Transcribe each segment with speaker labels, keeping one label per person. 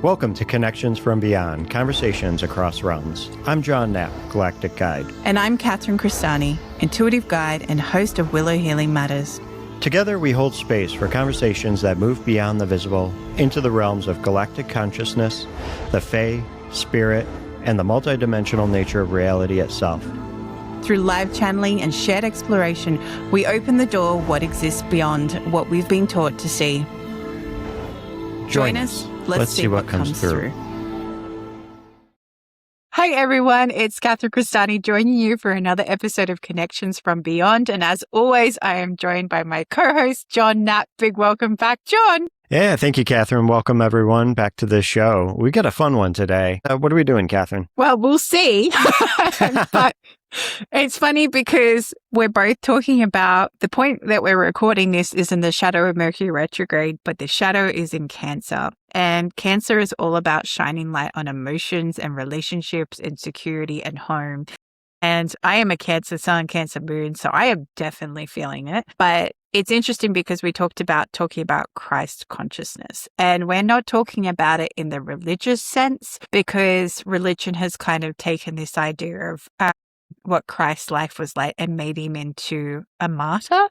Speaker 1: Welcome to Connections from Beyond, Conversations Across Realms. I'm John Nap, Galactic Guide.
Speaker 2: And I'm Crestani, Intuitive Guide and host of Willow Healing Matters.
Speaker 1: Together we hold space for conversations that move beyond the visible into the realms of galactic consciousness, the Fae, spirit, and the multidimensional nature of reality itself.
Speaker 2: Through live channeling and shared exploration, we open the door what exists beyond what we've been taught to see. Join us. Let's see what comes through. Hi, everyone. It's Crestani joining you for another episode of Connections from Beyond. And as always, I am joined by my co-host, John Nap. Big welcome back, John.
Speaker 1: Yeah, thank you, Catherine. Welcome, everyone, back to the show. We got a fun one today. What are we doing, Catherine?
Speaker 2: Well, we'll see. But it's funny because we're both talking about the point that we're recording this is in the shadow of Mercury retrograde, but the shadow is in Cancer. And Cancer is all about shining light on emotions and relationships and security and home. And I am a Cancer sun, Cancer moon, so I am definitely feeling it. But it's interesting because we talking about Christ consciousness. And we're not talking about it in the religious sense because religion has kind of taken this idea of what Christ's life was like and made him into a martyr,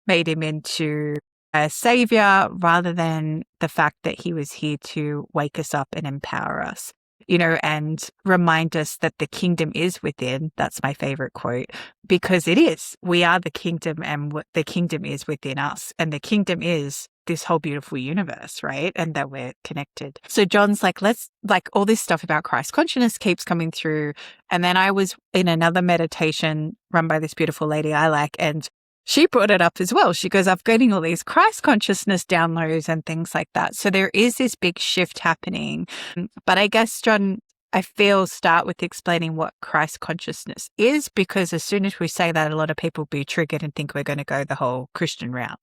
Speaker 2: made him into a savior, rather than the fact that he was here to wake us up and empower us, and remind us that the kingdom is within. That's my favorite quote, because it is. We are the kingdom and the kingdom is within us. And the kingdom is this whole beautiful universe, right? And that we're connected. So John's like, all this stuff about Christ consciousness keeps coming through. And then I was in another meditation run by this beautiful lady I like, and she brought it up as well. She goes, I'm getting all these Christ consciousness downloads and things like that. So there is this big shift happening. But I guess, John, I feel start with explaining what Christ consciousness is, because as soon as we say that, a lot of people will be triggered and think we're going to go the whole Christian route.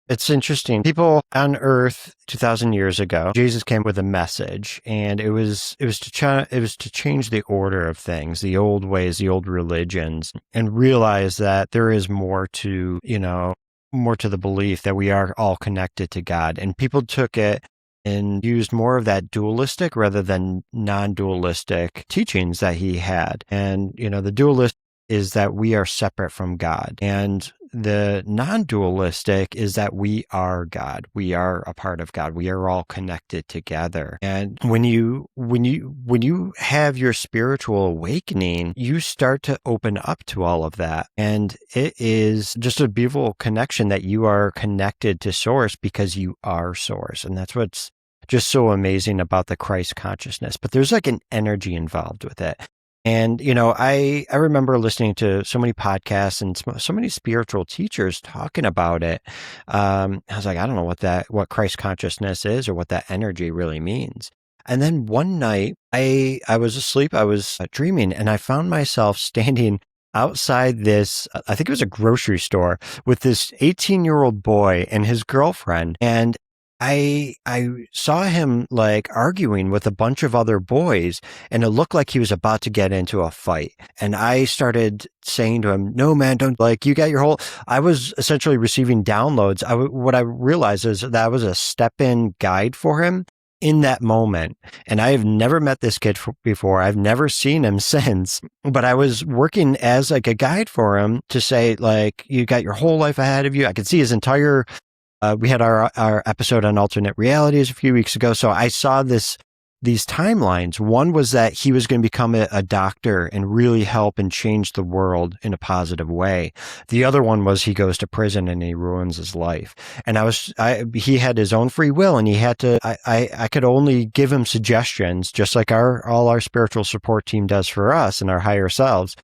Speaker 1: It's interesting. People on Earth 2,000 years ago, Jesus came with a message, and it was to change the order of things, the old ways, the old religions, and realize that there is more to the belief that we are all connected to God. And people took it and used more of that dualistic rather than non-dualistic teachings that he had. And the dualist is that we are separate from God, and the non-dualistic is that we are God. We are a part of God. We are all connected together. And when you have your spiritual awakening, you start to open up to all of that. And it is just a beautiful connection that you are connected to Source because you are Source. And that's what's just so amazing about the Christ consciousness. But there's like an energy involved with it. And, I remember listening to so many podcasts and so many spiritual teachers talking about it. I was like, I don't know what Christ consciousness is or what that energy really means. And then one night I was asleep, I was dreaming, and I found myself standing outside this, I think it was a grocery store, with this 18-year-old boy and his girlfriend. And I saw him arguing with a bunch of other boys, and it looked like he was about to get into a fight. And I started saying to him, no, man, don't, you got your whole, I was essentially receiving downloads. What I realized is that I was a step-in guide for him in that moment. And I have never met this kid before. I've never seen him since, but I was working as a guide for him to say, you got your whole life ahead of you. I could see his entire we had our episode on alternate realities a few weeks ago. So I saw these timelines. One was that he was going to become a doctor and really help and change the world in a positive way. The other one was he goes to prison and he ruins his life. And he had his own free will, and he had to, I could only give him suggestions, just like all our spiritual support team does for us and our higher selves.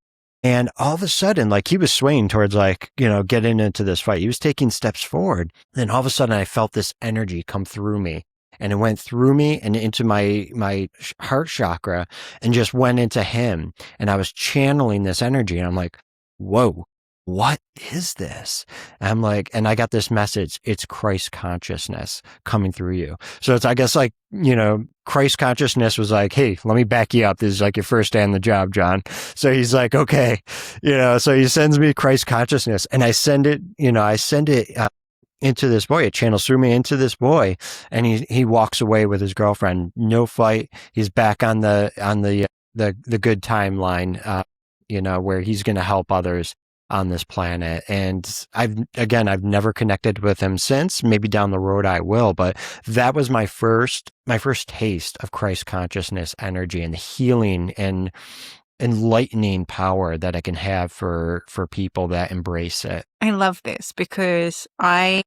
Speaker 1: And all of a sudden, he was swaying towards getting into this fight. He was taking steps forward. Then all of a sudden I felt this energy come through me, and it went through me and into my heart chakra and just went into him. And I was channeling this energy, and I'm like, whoa, what is this? And I'm like, and I got this message, it's Christ consciousness coming through you. So it's, I guess, Christ consciousness was like, hey, let me back you up. This is your first day on the job, John. So he's like, okay, so he sends me Christ consciousness, and I send it into this boy. It channels through me into this boy, and he walks away with his girlfriend. No fight. He's back on the good timeline, where he's going to help others on this planet. And I've never connected with him since. Maybe down the road I will, but that was my first taste of Christ consciousness energy and the healing and enlightening power that it can have for people that embrace it.
Speaker 2: I love this because I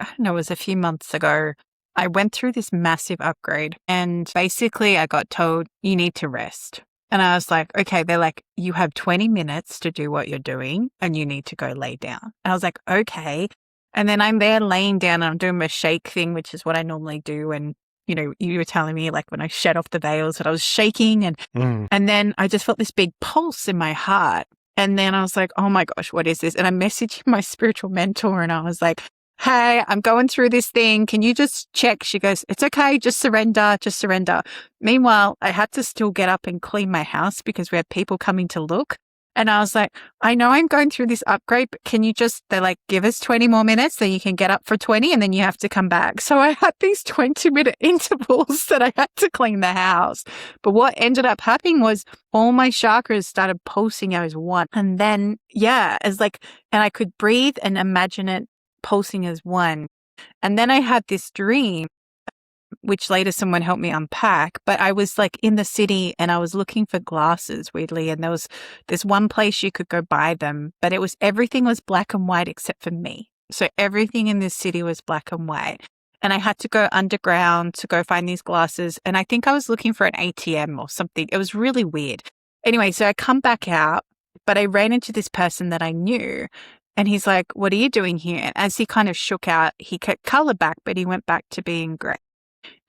Speaker 2: don't know, it was a few months ago, I went through this massive upgrade and basically I got told you need to rest. And I was like, okay, they're like, you have 20 minutes to do what you're doing and you need to go lay down. And I was like, okay. And then I'm there laying down and I'm doing my shake thing, which is what I normally do. And you were telling me like when I shed off the veils that I was shaking and then I just felt this big pulse in my heart. And then I was like, oh my gosh, what is this? And I messaged my spiritual mentor and I was like, hey, I'm going through this thing. Can you just check? She goes, it's okay. Just surrender. Just surrender. Meanwhile, I had to still get up and clean my house because we had people coming to look. And I was like, I know I'm going through this upgrade, but can you they're like, give us 20 more minutes, then you can get up for 20 and then you have to come back. So I had these 20-minute intervals that I had to clean the house. But what ended up happening was all my chakras started pulsing as one. And then, and I could breathe and imagine it pulsing as one. And then I had this dream, which later someone helped me unpack, but I was like in the city and I was looking for glasses weirdly. And there's one place you could go buy them, but everything was black and white except for me. So everything in this city was black and white. And I had to go underground to go find these glasses. And I think I was looking for an ATM or something. It was really weird. Anyway, so I come back out, but I ran into this person that I knew. And he's like, what are you doing here? And as he kind of shook out, he kept color back, but he went back to being gray.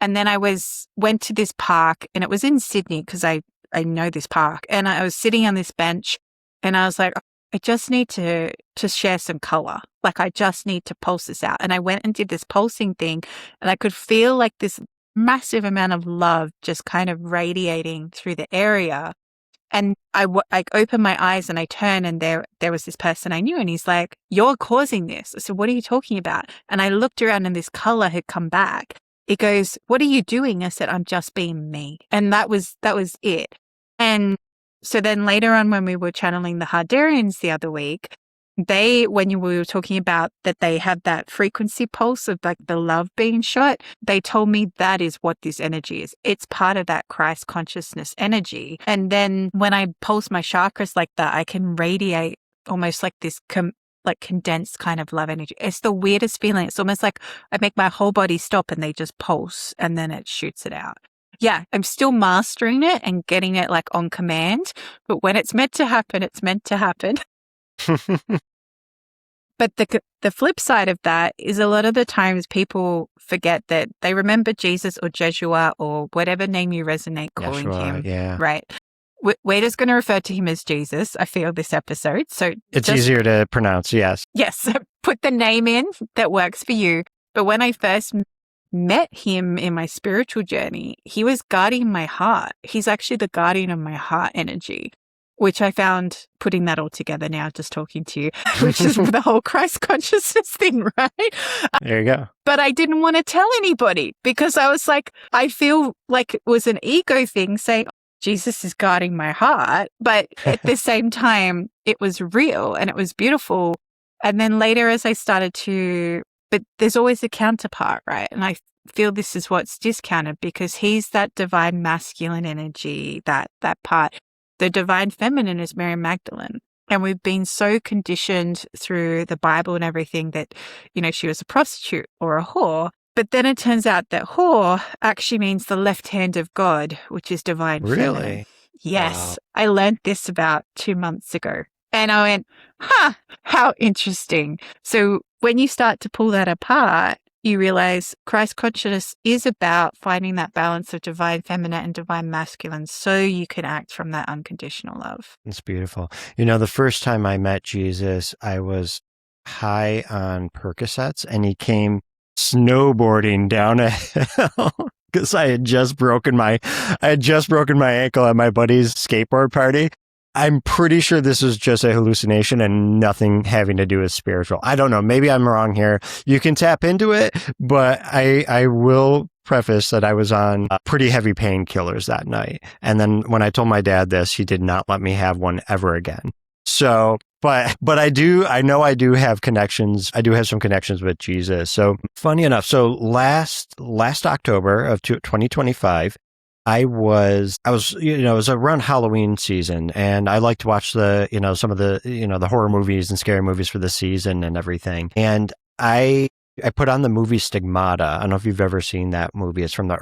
Speaker 2: And then I went to this park and it was in Sydney because I know this park. And I was sitting on this bench and I was like, I just need to share some color. Like I just need to pulse this out. And I went and did this pulsing thing and I could feel like this massive amount of love just kind of radiating through the area. And I opened my eyes and I turned and there was this person I knew and he's like, you're causing this. I said, what are you talking about? And I looked around and this color had come back. It goes, what are you doing? I said, I'm just being me. And that was it. And so then later on when we were channeling the Hardarians the other week, when we were talking about that they had that frequency pulse of like the love being shot, they told me that is what this energy is. It's part of that Christ consciousness energy. And then when I pulse my chakras like that, I can radiate almost like this condensed kind of love energy. It's the weirdest feeling. It's almost like I make my whole body stop and they just pulse and then it shoots it out. Yeah, I'm still mastering it and getting it like on command. But when it's meant to happen, it's meant to happen. But the flip side of that is a lot of the times people forget that they remember Jesus or Jeshua or whatever name you resonate calling him.
Speaker 1: Yeah.
Speaker 2: Right. We're just going to refer to him as Jesus, I feel, this episode. So
Speaker 1: it's easier to pronounce, yes.
Speaker 2: Yes, put the name in that works for you. But when I first met him in my spiritual journey, he was guarding my heart. He's actually the guardian of my heart energy, which I found putting that all together now, just talking to you, which is the whole Christ consciousness thing, right?
Speaker 1: There you go.
Speaker 2: But I didn't want to tell anybody because I was like, I feel like it was an ego thing saying, Jesus is guarding my heart. But at the same time, it was real and it was beautiful. And then later as I started but there's always a counterpart, right? And I feel this is what's discounted because he's that divine masculine energy, that part. The divine feminine is Mary Magdalene. And we've been so conditioned through the Bible and everything that, she was a prostitute or a whore. But then it turns out that whore actually means the left hand of God, which is divine feminine.
Speaker 1: Really?
Speaker 2: Yes. Wow. I learned this about 2 months ago. And I went, how interesting. So when you start to pull that apart, you realize Christ consciousness is about finding that balance of divine feminine and divine masculine so you can act from that unconditional love.
Speaker 1: It's beautiful. The first time I met Jesus, I was high on Percocets and he came snowboarding down a hill because I had just broken my ankle at my buddy's skateboard party. I'm pretty sure this is just a hallucination and nothing having to do with spiritual. I don't know. Maybe I'm wrong here. You can tap into it, but I will preface that I was on pretty heavy painkillers that night. And then when I told my dad this, he did not let me have one ever again. So, but I know I do have connections. I do have some connections with Jesus. So funny enough. So last October of 2025, I was, it was around Halloween season, and I like to watch some of the horror movies and scary movies for the season and everything. And I put on the movie Stigmata. I don't know if you've ever seen that movie. It's from the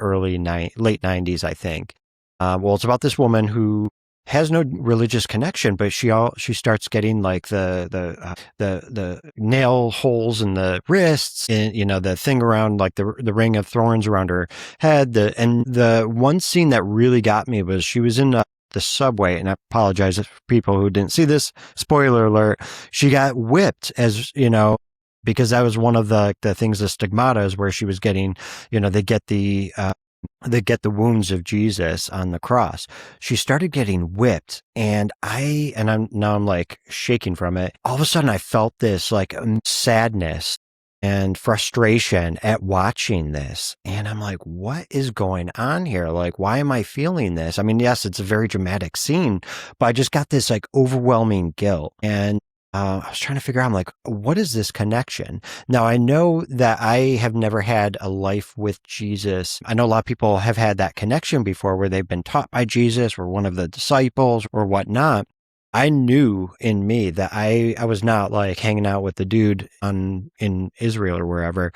Speaker 1: late 90s, I think. Well, it's about this woman who has no religious connection, but she starts getting like the nail holes in the wrists, and the thing around like the ring of thorns around her head. And the one scene that really got me was she was in the subway, and I apologize for people who didn't see this. Spoiler alert: she got whipped, because that was one of the things, the stigmata, is where she was getting, they get the wounds of Jesus on the cross. She started getting whipped, and I'm like shaking from it. All of a sudden I felt this like sadness and frustration at watching this. And I'm like, what is going on here? Like, why am I feeling this? I mean, yes, it's a very dramatic scene, but I just got this like overwhelming guilt. And I was trying to figure out, I'm like, what is this connection? Now, I know that I have never had a life with Jesus. I know a lot of people have had that connection before where they've been taught by Jesus or one of the disciples or whatnot. I knew in me that I was not like hanging out with the dude in Israel or wherever,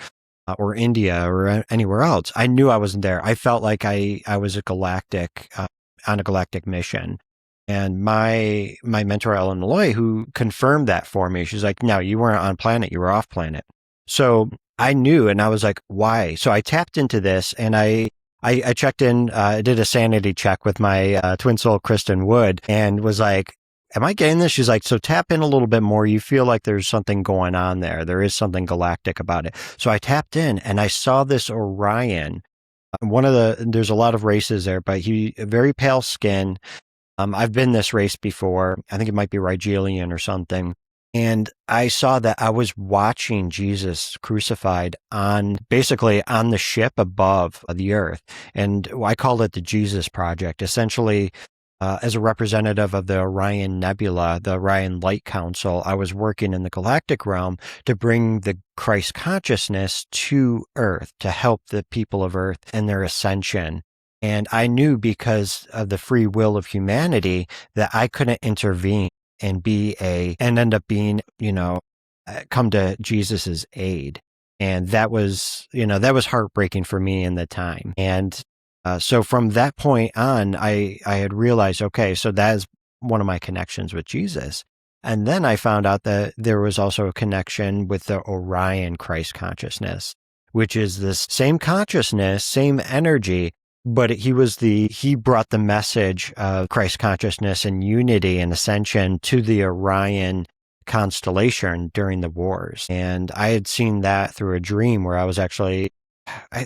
Speaker 1: or India or anywhere else. I knew I wasn't there. I felt like I was on a galactic mission. And my mentor, Ellen Malloy, who confirmed that for me, she's like, no, you weren't on planet, you were off planet. So I knew, and I was like, why? So I tapped into this, and I checked in, I did a sanity check with my twin soul, Kristen Wood, and was like, am I getting this? She's like, so tap in a little bit more. You feel like there's something going on there. There is something galactic about it. So I tapped in, and I saw this Orion. There's a lot of races there, but very pale skin. I've been this race before. I think it might be Rigelian or something. And I saw that I was watching Jesus crucified basically on the ship above the earth. And I call it the Jesus Project, essentially. As a representative of the Orion Nebula, the Orion Light Council, I was working in the galactic realm to bring the Christ consciousness to Earth, to help the people of Earth in their ascension. And I knew, because of the free will of humanity, that I couldn't intervene and end up being, come to Jesus's aid. And that was heartbreaking for me in the time. And so from that point on, I had realized, okay, so that is one of my connections with Jesus. And then I found out that there was also a connection with the Orion Christ consciousness, which is this same consciousness, same energy, but he brought the message of Christ consciousness and unity and ascension to the Orion constellation during the wars. And I had seen that through a dream where I was actually,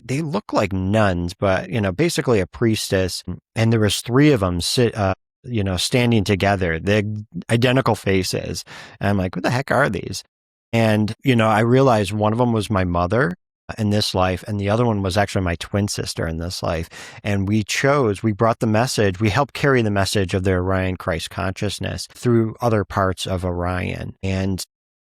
Speaker 1: they look like nuns, but, basically a priestess. And there was three of them standing together, the identical faces. And I'm like, what the heck are these? And, I realized one of them was my mother in this life, and the other one was actually my twin sister in this life. And we brought the message, we helped carry the message of the Orion Christ consciousness through other parts of Orion. And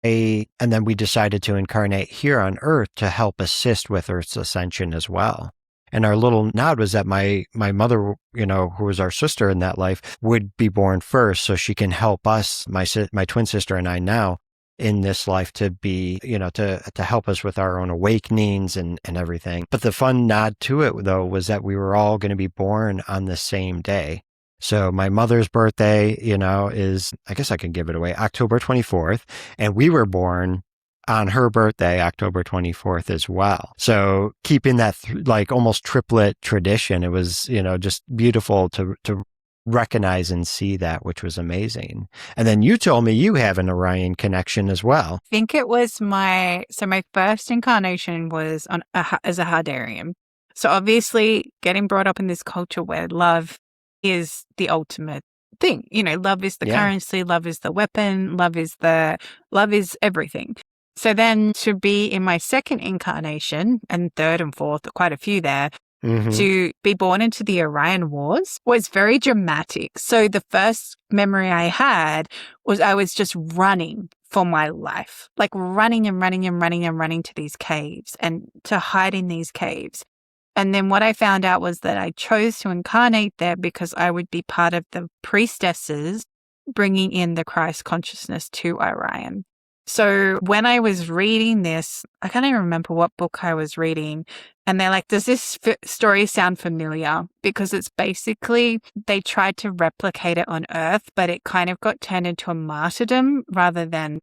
Speaker 1: then we decided to incarnate here on Earth to help assist with Earth's ascension as well. And our little nod was that my mother, who was our sister in that life, would be born first, so she can help us, my twin sister and I now, in this life, to be, to help us with our own awakenings and everything. But the fun nod to it, though, was that we were all going to be born on the same day. So my mother's birthday, is, I guess I can give it away, October 24th. And we were born on her birthday, October 24th as well. So keeping that like almost triplet tradition, it was, just beautiful to recognize and see that, which was amazing. And then you told me you have an Orion connection as well.
Speaker 2: I think it was my first incarnation was as a Hardarian. So obviously getting brought up in this culture where love is the ultimate thing. Love is the
Speaker 1: Yeah.
Speaker 2: currency, love is the weapon, love is everything. So then to be in my second incarnation and third and fourth, quite a few there, to be born into the Orion Wars was very dramatic. So the first memory I had was I was just running for my life, like running and running and running and running to these caves and to hide in these caves. And then what I found out was that I chose to incarnate there because I would be part of the priestesses bringing in the Christ consciousness to Orion. So when I was reading this, I can't even remember what book I was reading. And they're like, does this story sound familiar? Because it's basically, they tried to replicate it on Earth, but it kind of got turned into a martyrdom rather than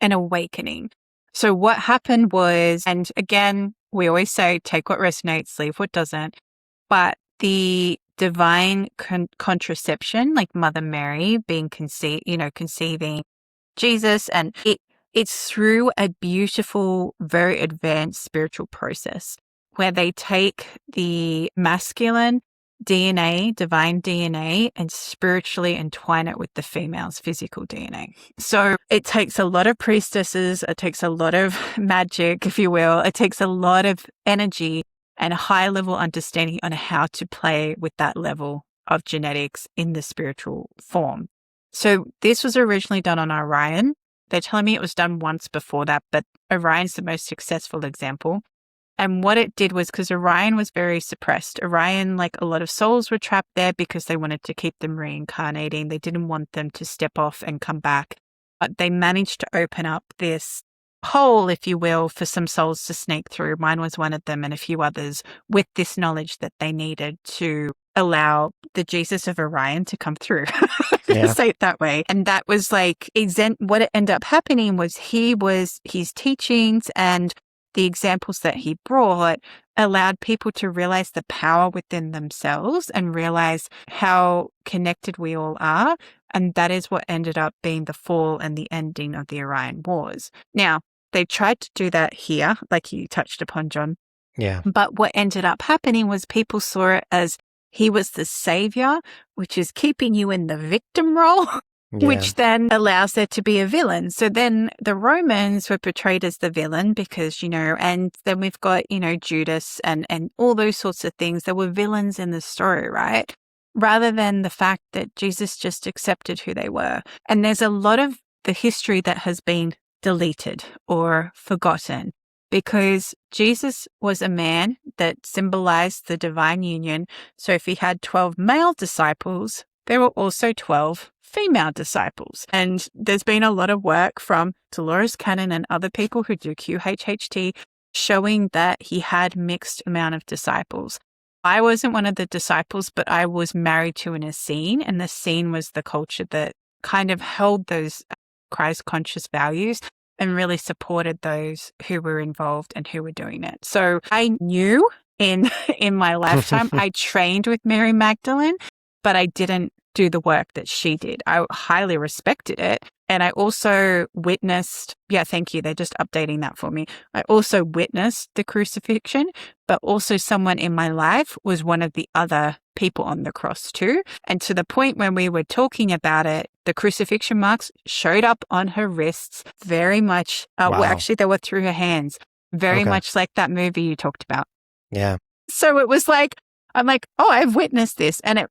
Speaker 2: an awakening. So what happened was, and again, we always say, take what resonates, leave what doesn't. But the divine contraception, like Mother Mary being conceiving Jesus, and it's through a beautiful, very advanced spiritual process where they take the masculine DNA, divine DNA, and spiritually entwine it with the female's physical DNA. So it takes a lot of priestesses, it takes a lot of magic, if you will, it takes a lot of energy and a high level understanding on how to play with that level of genetics in the spiritual form. So this was originally done on Orion. They're telling me it was done once before that, but Orion's the most successful example. And what it did was, because Orion was very suppressed. Orion, like a lot of souls were trapped there because they wanted to keep them reincarnating. They didn't want them to step off and come back. But they managed to open up this hole, if you will, for some souls to snake through. Mine was one of them, and a few others, with this knowledge that they needed to allow the Jesus of Orion to come through. Say it that way. And that was like, what ended up happening was his teachings and the examples that he brought allowed people to realize the power within themselves and realize how connected we all are. And that is what ended up being the fall and the ending of the Orion Wars. Now, they tried to do that here, like you touched upon, John.
Speaker 1: Yeah.
Speaker 2: But what ended up happening was people saw it as he was the savior, which is keeping you in the victim role. Which then allows there to be a villain. So then the Romans were portrayed as the villain because, and then we've got, Judas and all those sorts of things. There were villains in the story, right? Rather than the fact that Jesus just accepted who they were. And there's a lot of the history that has been deleted or forgotten because Jesus was a man that symbolized the divine union. So if he had 12 male disciples, there were also 12 female disciples. And there's been a lot of work from Dolores Cannon and other people who do QHHT showing that he had mixed amount of disciples. I wasn't one of the disciples, but I was married to an Essene, and the Essene was the culture that kind of held those Christ conscious values and really supported those who were involved and who were doing it. So I knew in my lifetime, I trained with Mary Magdalene, but I didn't do the work that she did. I highly respected it. And I also witnessed, thank you. They're just updating that for me. I also witnessed the crucifixion, but also someone in my life was one of the other people on the cross too. And to the point when we were talking about it, the crucifixion marks showed up on her wrists very much. Well, actually, they were through her hands, very much like that movie you talked about.
Speaker 1: Yeah.
Speaker 2: So it was like, I'm like, oh, I've witnessed this. And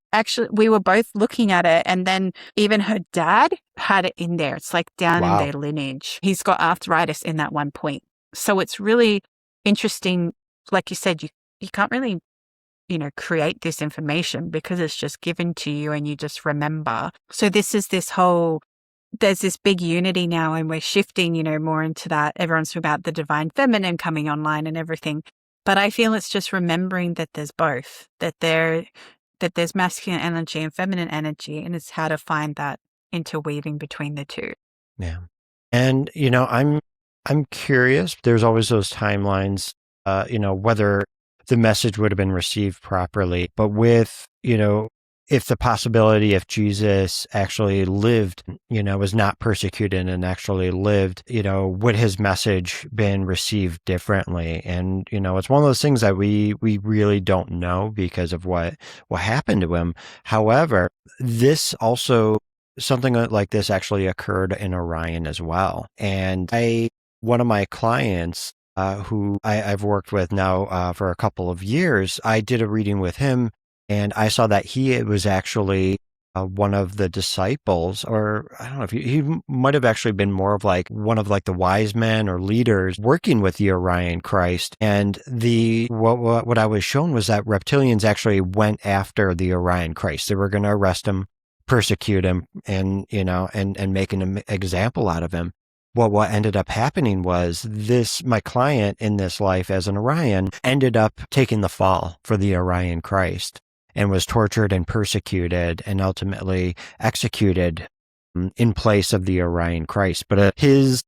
Speaker 2: we were both looking at it. And then even her dad had it in there. It's like down in their lineage. He's got arthritis in that one point. So it's really interesting. Like you said, you can't really, create this information because it's just given to you and you just remember. So there's this big unity now and we're shifting, more into that. Everyone's about the divine feminine coming online and everything. But I feel it's just remembering that there's both, that there's masculine energy and feminine energy, and it's how to find that interweaving between the two.
Speaker 1: Yeah. And, I'm curious, there's always those timelines, whether the message would have been received properly, but with, if the possibility if Jesus actually lived, was not persecuted and actually lived, would his message been received differently? And, it's one of those things that we really don't know because of what happened to him. However, this also, something like this actually occurred in Orion as well. And one of my clients, who I've worked with now for a couple of years, I did a reading with him, and I saw that he was actually one of the disciples, or I don't know if he might have actually been more of like one of like the wise men or leaders working with the Orion Christ. And what I was shown was that reptilians actually went after the Orion Christ. They were going to arrest him, persecute him, and and make an example out of him. Well, what ended up happening was my client in this life as an Orion ended up taking the fall for the Orion Christ and was tortured and persecuted and ultimately executed in place of the Orion Christ. But his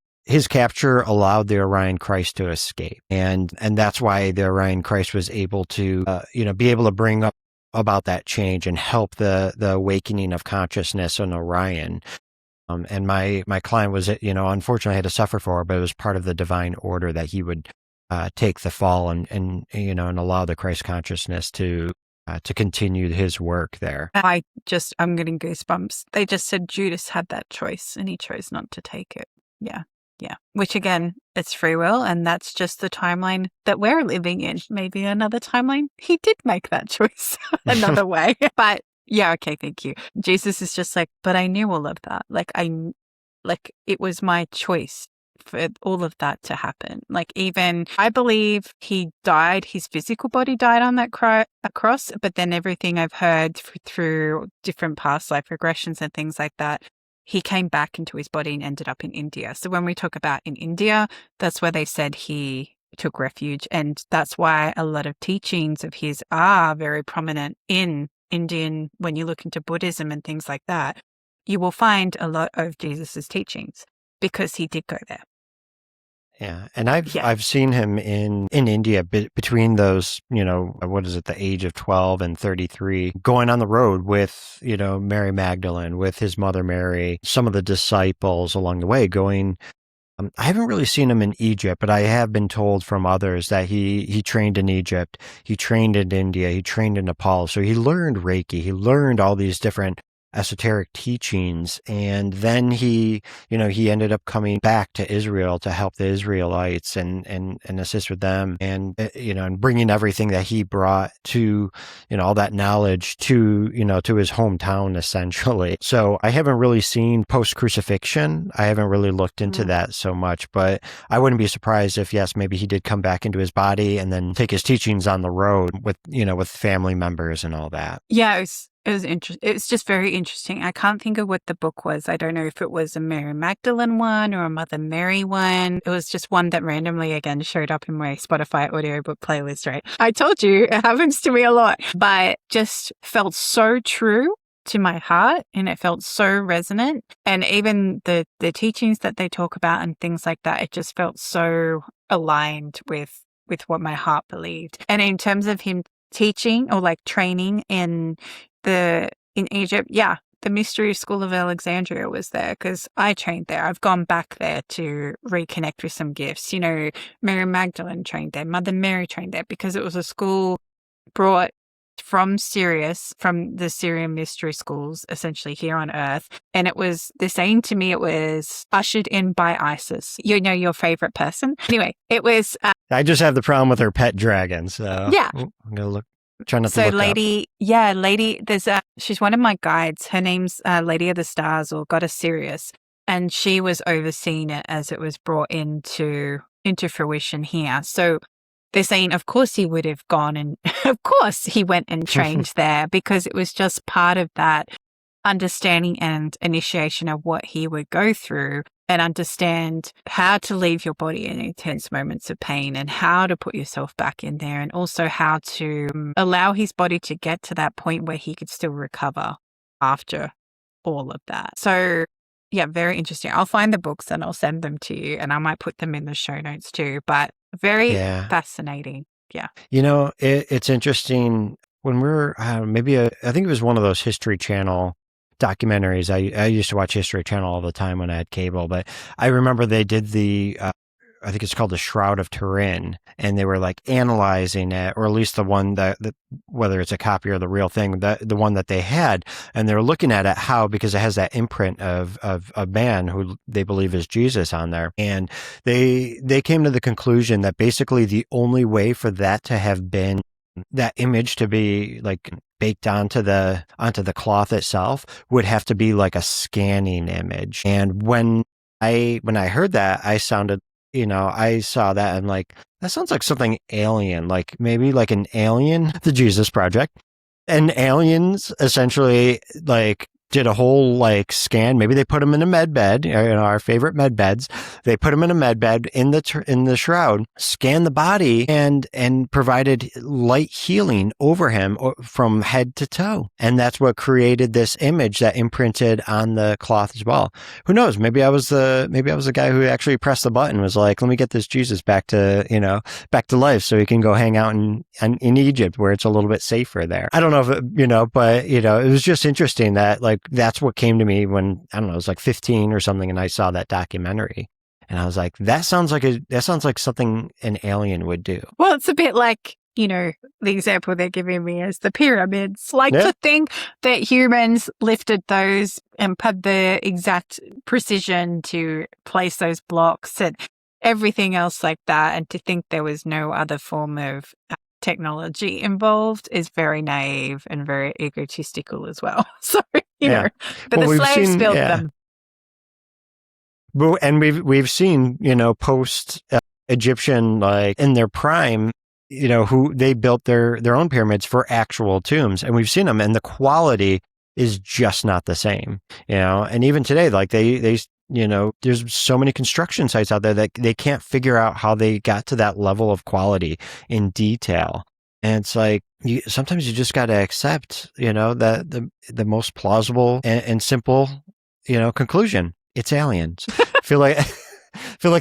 Speaker 1: capture allowed the Orion Christ to escape. And that's why the Orion Christ was able to, be able to bring up about that change and help the awakening of consciousness in Orion. And my client was, unfortunately had to suffer for it, but it was part of the divine order that he would take the fall and allow the Christ consciousness to continue his work there.
Speaker 2: I'm getting goosebumps. They just said Judas had that choice and he chose not to take it. Yeah. Yeah. Which again, it's free will. And that's just the timeline that we're living in. Maybe another timeline, he did make that choice another way. But yeah, okay, thank you. Jesus is just like, but I knew all of that. It was my choice for all of that to happen. Even, I believe he died, his physical body died on that cross, but then everything I've heard through different past life regressions and things like that, he came back into his body and ended up in India. So when we talk about in India, that's where they said he took refuge. And that's why a lot of teachings of his are very prominent in Indian. When you look into Buddhism and things like that, you will find a lot of Jesus's teachings because he did go there.
Speaker 1: Yeah. And I've seen him in India between those, the age of 12 and 33, going on the road with, Mary Magdalene, with his mother Mary, some of the disciples along the way going. I haven't really seen him in Egypt, but I have been told from others that he trained in Egypt, he trained in India, he trained in Nepal. So he learned Reiki, he learned all these different esoteric teachings. And then he ended up coming back to Israel to help the Israelites and assist with them and, and bringing everything that he brought to, all that knowledge to, to his hometown, essentially. So I haven't really seen post-crucifixion. I haven't really looked into that so much, but I wouldn't be surprised if, yes, maybe he did come back into his body and then take his teachings on the road with, with family members and all that.
Speaker 2: Yeah, it was interesting. It's just very interesting. I can't think of what the book was. I don't know if it was a Mary Magdalene one or a Mother Mary one. It was just one that randomly again showed up in my Spotify audiobook playlist, right? I told you it happens to me a lot, but just felt so true to my heart and it felt so resonant. And even the teachings that they talk about and things like that, it just felt so aligned with what my heart believed. And in terms of him teaching or training in Egypt, yeah, the Mystery School of Alexandria was there because I trained there. I've gone back there to reconnect with some gifts. Mary Magdalene trained there, Mother Mary trained there because it was a school brought from the Syrian mystery schools, essentially here on Earth. And it was, they're saying to me, it was ushered in by Isis. Your favorite person. Anyway, it was.
Speaker 1: I just have the problem with her pet dragon. So
Speaker 2: yeah.
Speaker 1: I'm going to look. Trying not to look
Speaker 2: lady,
Speaker 1: up.
Speaker 2: Yeah, lady, she's one of my guides. Her name's Lady of the Stars or Goddess Sirius. And she was overseeing it as it was brought into fruition here. So they're saying, of course he would have gone and of course he went and trained there because it was just part of that understanding and initiation of what he would go through and understand how to leave your body in intense moments of pain and how to put yourself back in there and also how to allow his body to get to that point where he could still recover after all of that. So yeah, very interesting. I'll find the books and I'll send them to you and I might put them in the show notes too, but very fascinating. Yeah.
Speaker 1: It's interesting. when we're maybe I think it was one of those History Channel documentaries. I used to watch History Channel all the time when I had cable, but I remember they did the I think it's called the Shroud of Turin, and they were like analyzing it, or at least the one that whether it's a copy or the real thing, the one that they had, and they were looking at it because it has that imprint of a man who they believe is Jesus on there, and they came to the conclusion that basically the only way for that to have been that image to be like baked onto the cloth itself would have to be like a scanning image. And when I heard that, I saw that and like, that sounds like something alien, like maybe like an alien, the Jesus Project, and aliens essentially like did a whole like scan. Maybe they put them in a med bed, our favorite med beds. They put them in a med bed in the shroud, scanned the body, and provided light healing over him from head to toe. And that's what created this image that imprinted on the cloth as well. Who knows? Maybe I was the guy who actually pressed the button, was like, let me get this Jesus back to life so he can go hang out in Egypt where it's a little bit safer there. I don't know if but it was just interesting that like, that's what came to me when, I don't know, I was like 15 or something, and I saw that documentary. And I was like, that sounds like something an alien would do.
Speaker 2: Well, it's a bit like, the example they're giving me is the pyramids. Like to think that humans lifted those and put the exact precision to place those blocks and everything else like that, and to think there was no other form of technology involved is very naive and very egotistical as well. So, but the slaves built them.
Speaker 1: And we've seen, post Egyptian, like in their prime, who they built their own pyramids for actual tombs, and we've seen them, and the quality is just not the same, and even today, like they there's so many construction sites out there that they can't figure out how they got to that level of quality in detail. And it's like, sometimes you just got to accept, that the most plausible and simple, conclusion. It's aliens. feel like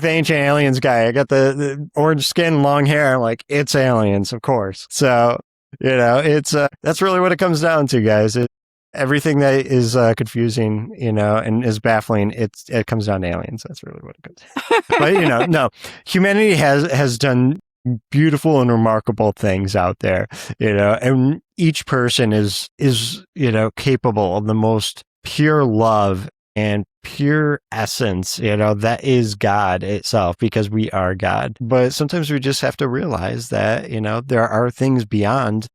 Speaker 1: the ancient aliens guy. I got the orange skin, long hair. I'm like, it's aliens, of course. So, it's, that's really what it comes down to, guys. Everything that is confusing, and is baffling, it comes down to aliens. That's really what it comes to. But, no, humanity has done beautiful and remarkable things out there, and each person is capable of the most pure love and pure essence, that is God itself, because we are God. But sometimes we just have to realize that, there are things beyond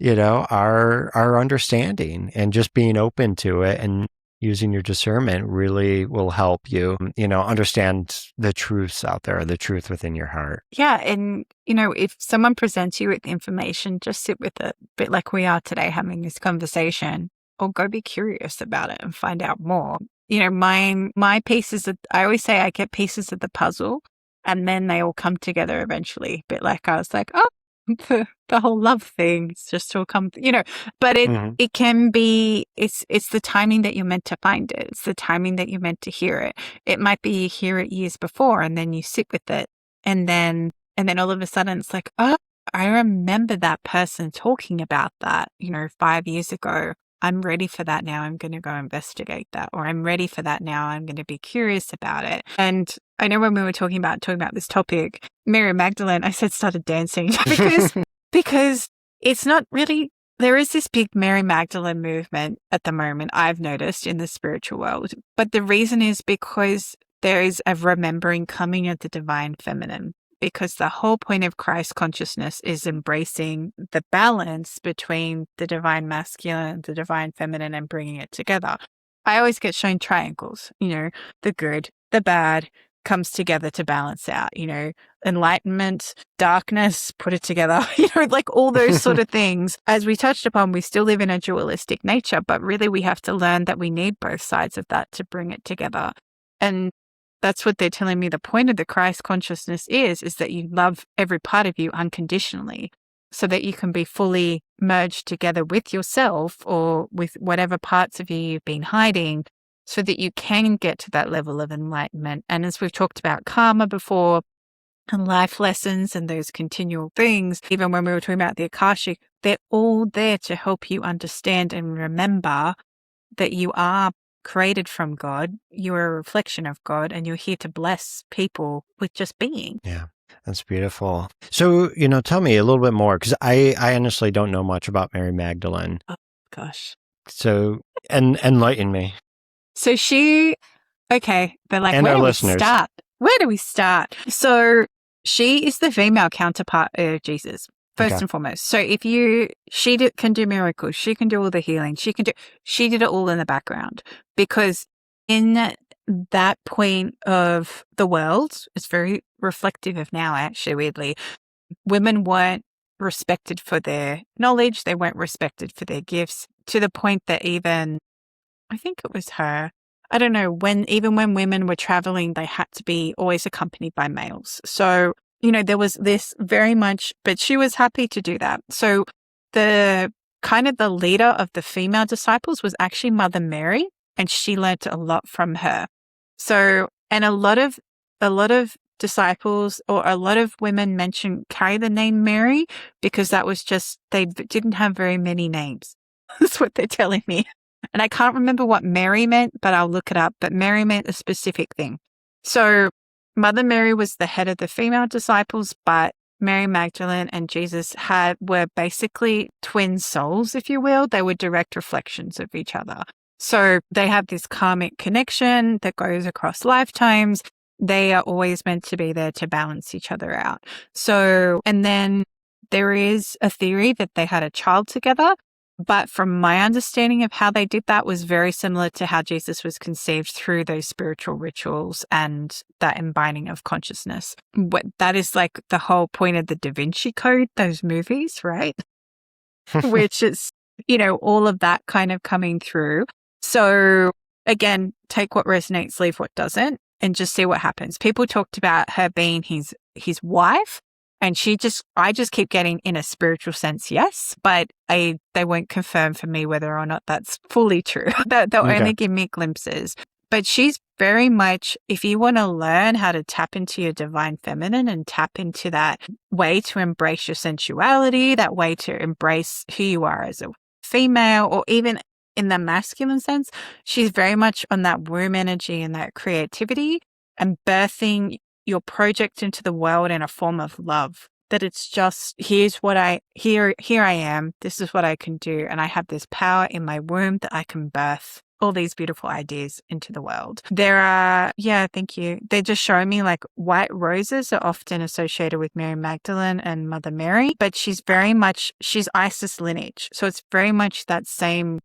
Speaker 1: our understanding, and just being open to it and using your discernment really will help you, understand the truths out there, the truth within your heart.
Speaker 2: Yeah. And, if someone presents you with information, just sit with it, a bit like we are today having this conversation, or go be curious about it and find out more. My pieces, I always say I get pieces of the puzzle, and then they all come together eventually. A bit like I was like, oh, the whole love thing, it's just all come, but it can be, it's the timing that you're meant to find it. It's the timing that you're meant to hear it. It might be you hear it years before, and then you sit with it, and then all of a sudden it's like, oh, I remember that person talking about that, 5 years ago. I'm ready for that now. I'm going to go investigate that. Or I'm ready for that now. I'm going to be curious about it. And I know when we were talking about this topic, Mary Magdalene, I said started dancing because it's not really, there is this big Mary Magdalene movement at the moment, I've noticed, in the spiritual world. But the reason is because there is a remembering coming of the divine feminine. Because the whole point of Christ consciousness is embracing the balance between the divine masculine, the divine feminine, and bringing it together. I always get shown triangles, the good, the bad comes together to balance out, enlightenment, darkness, put it together, like all those sort of things. As we touched upon, we still live in a dualistic nature, but really we have to learn that we need both sides of that to bring it together. And that's what they're telling me. The point of the Christ consciousness is that you love every part of you unconditionally, so that you can be fully merged together with yourself or with whatever parts of you you've been hiding, so that you can get to that level of enlightenment. And as we've talked about karma before, and life lessons and those continual things, even when we were talking about the Akashic they're all there to help you understand and remember that you are created from God, you're a reflection of God, and you're here to bless people with just being.
Speaker 1: Yeah, that's beautiful. So, tell me a little bit more, because I honestly don't know much about Mary Magdalene.
Speaker 2: Oh, gosh.
Speaker 1: So, enlighten me.
Speaker 2: So okay, they're like,
Speaker 1: And
Speaker 2: where
Speaker 1: our
Speaker 2: do we
Speaker 1: listeners.
Speaker 2: start? Where do we start? So she is the female counterpart of Jesus, first
Speaker 1: Okay.
Speaker 2: and foremost. So can do miracles. She can do all the healing. She did it all in the background, because in that point of the world, it's very reflective of now, actually, weirdly. Women weren't respected for their knowledge. They weren't respected for their gifts, to the point that even, I think it was her, I don't know, even when women were traveling, they had to be always accompanied by males. So, there was this very much, but she was happy to do that. So the leader of the female disciples was actually Mother Mary, and she learned a lot from her. So, and a lot of disciples, or a lot of women carry the name Mary, because that was just, they didn't have very many names. That's what they're telling me. And I can't remember what Mary meant, but I'll look it up. But Mary meant a specific thing. So Mother Mary was the head of the female disciples, but Mary Magdalene and Jesus were basically twin souls, if you will. They were direct reflections of each other. So they have this karmic connection that goes across lifetimes. They are always meant to be there to balance each other out. So, and then there is a theory that they had a child together. But from my understanding of how they did that was very similar to how Jesus was conceived, through those spiritual rituals and that imbibing of consciousness. That is like the whole point of the Da Vinci Code, those movies, right? Which is, all of that kind of coming through. So again, take what resonates, leave what doesn't, and just see what happens. People talked about her being his wife. And I just keep getting, in a spiritual sense, yes, but they won't confirm for me whether or not that's fully true. They'll only give me glimpses. But she's very much, if you want to learn how to tap into your divine feminine and tap into that way to embrace your sensuality, that way to embrace who you are as a female, or even in the masculine sense, she's very much on that womb energy and that creativity and birthing your project into the world in a form of love. That it's just, here I am, this is what I can do, and I have this power in my womb that I can birth all these beautiful ideas into the world. Thank you. They're just showing me like white roses are often associated with Mary Magdalene and Mother Mary, but she's Isis lineage. So it's very much that same